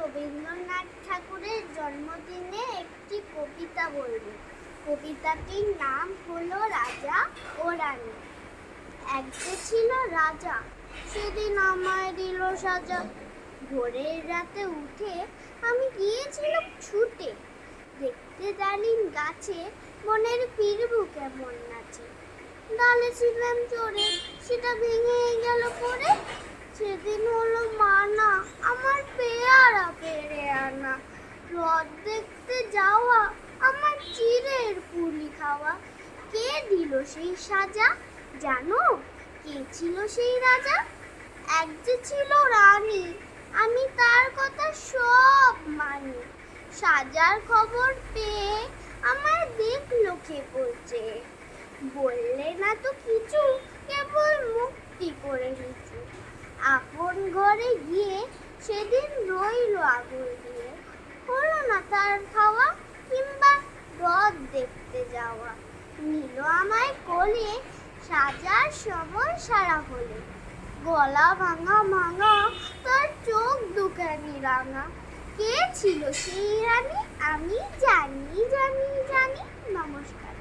রবীন্দ্রনাথ ঠাকুরের জন্মদিনে একটি কবিতা বলব। কবিতাটির নাম হলো রাজা ও রানী। এক যে ছিল রাজা, সেদিন আমায় দিল সাজা। ভোরের রাতে উঠে আমি গিয়েছিলাম ছুটে, দেখতে ডালিম গাছে বনের পিরবু কেমন নাচে। ডালে ছিলাম চড়ে, সেটা ভেঙে গেল পড়ে। সেদিন হলো মানা আমার পেয়ারা পেরে আনা। রথ দেখতে যাওয়া আমার চিড়ের পুলি খাওয়া। কে দিল সেই সাজা জানো? কে ছিল সেই রাজা? এক যে ছিল রানী, আমি তার কথা সব মানি। সাজার খবর পেয়ে আমার দেখলো খেপে চেয়ে। বললে না তো কিছু, কেবল মুক্তি করে নিচু। আপন ঘরে গিয়ে সেদিন রইল আগুন দিয়ে। হলো না তার খাওয়া কিংবা রথ দেখতে যাওয়া। নিল আমায় কোলে, সাজার সময় সারা হলে। গলা ভাঙা ভাঙা, তার চোখ দুখানি রাঙা। কে ছিল সেই রানী? আমি জানি জানি জানি। নমস্কার।